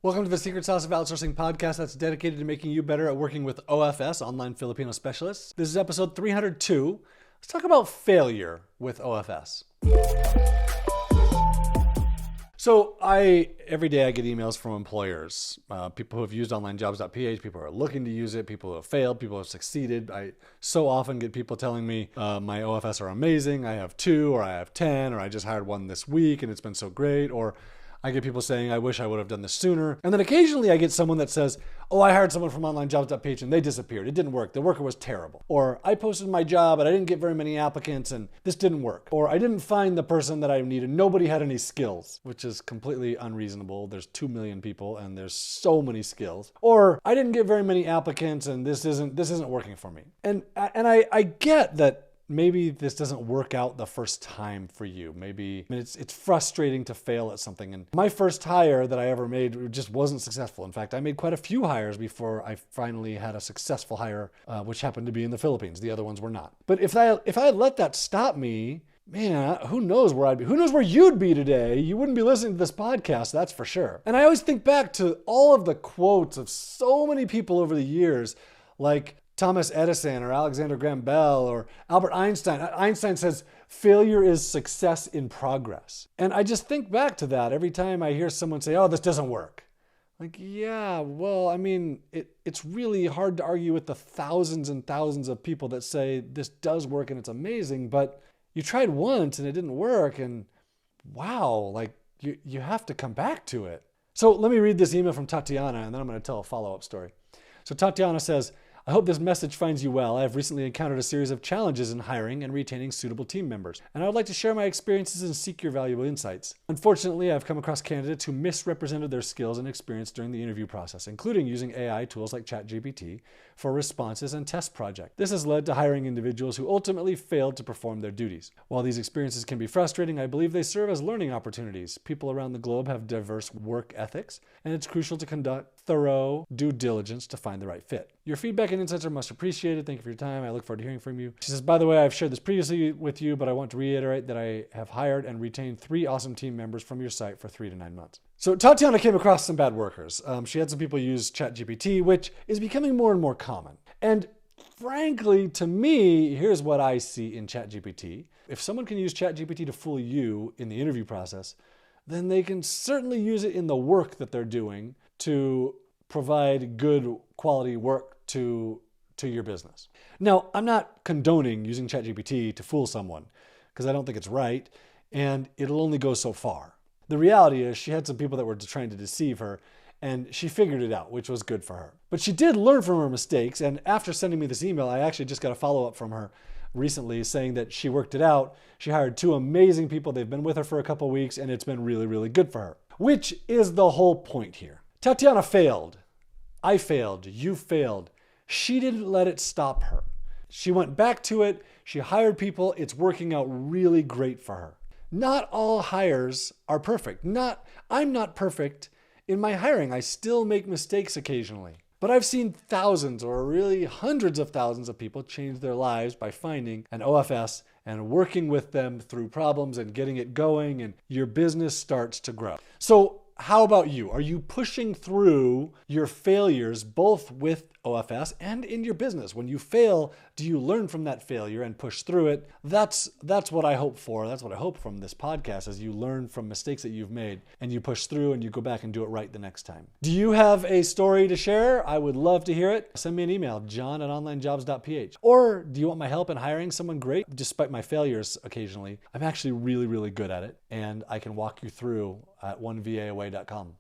Welcome to the Secret Sauce of Outsourcing podcast that's dedicated to making you better at working with OFS, Online Filipino Specialists. This is episode 302. Let's talk about failure with OFS. So every day I get emails from employers, people who have used Onlinejobs.ph, people who are looking to use it, people who have failed, people who have succeeded. I so often get people telling me my OFS are amazing, I have 2 or I have 10, or I just hired one this week and it's been so great, or I get people saying, I wish I would have done this sooner. And then occasionally I get someone that says, oh, I hired someone from Onlinejobs.ph and they disappeared. It didn't work. The worker was terrible. Or I posted my job and I didn't get very many applicants and this didn't work. Or I didn't find the person that I needed. Nobody had any skills, which is completely unreasonable. There's 2 million people and there's so many skills. Or I didn't get very many applicants and this isn't working for me. And I get that maybe this doesn't work out the first time for you. It's frustrating to fail at something. And my first hire that I ever made just wasn't successful. In fact, I made quite a few hires before I finally had a successful hire, which happened to be in the Philippines. The other ones were not. But if I had let that stop me, man, who knows where I'd be? Who knows where you'd be today? You wouldn't be listening to this podcast, that's for sure. And I always think back to all of the quotes of so many people over the years, like Thomas Edison or Alexander Graham Bell or Albert Einstein. Einstein says, failure is success in progress. And I just think back to that every time I hear someone say, oh, this doesn't work. Like, yeah, well, I mean, it's really hard to argue with the thousands and thousands of people that say this does work and it's amazing, but you tried once and it didn't work and wow, like you have to come back to it. So let me read this email from Tatiana and then I'm going to tell a follow-up story. So Tatiana says, I hope this message finds you well. I have recently encountered a series of challenges in hiring and retaining suitable team members, and I would like to share my experiences and seek your valuable insights. Unfortunately, I've come across candidates who misrepresented their skills and experience during the interview process, including using AI tools like ChatGPT for responses and test projects. This has led to hiring individuals who ultimately failed to perform their duties. While these experiences can be frustrating, I believe they serve as learning opportunities. People around the globe have diverse work ethics, and it's crucial to conduct thorough due diligence to find the right fit. Your feedback and insights are much appreciated. Thank you for your time. I look forward to hearing from you. She says, by the way, I've shared this previously with you, but I want to reiterate that I have hired and retained 3 awesome team members from your site for 3 to 9 months. So Tatiana came across some bad workers. She had some people use ChatGPT, which is becoming more and more common. And frankly, to me, here's what I see in ChatGPT. If someone can use ChatGPT to fool you in the interview process, then they can certainly use it in the work that they're doing to provide good quality work to your business. Now, I'm not condoning using ChatGPT to fool someone because I don't think it's right, and it'll only go so far. The reality is she had some people that were trying to deceive her, and she figured it out, which was good for her. But she did learn from her mistakes, and after sending me this email, I actually just got a follow-up from her recently saying that she worked it out. She hired 2 amazing people. They've been with her for a couple of weeks, and it's been really, really good for her, which is the whole point here. Tatiana failed. I failed. You failed. She didn't let it stop her. She went back to it. She hired people. It's working out really great for her. Not all hires are perfect. I'm not perfect in my hiring. I still make mistakes occasionally. But I've seen thousands or really hundreds of thousands of people change their lives by finding an OFS and working with them through problems and getting it going, and your business starts to grow. So how about you? Are you pushing through your failures both with OFS and in your business? When you fail, do you learn from that failure and push through it? That's what I hope for. That's what I hope from this podcast, is you learn from mistakes that you've made and you push through and you go back and do it right the next time. Do you have a story to share? I would love to hear it. Send me an email, john@onlinejobs.ph. Or do you want my help in hiring someone great? Despite my failures occasionally, I'm actually really, really good at it, and I can walk you through at onevaaway.com.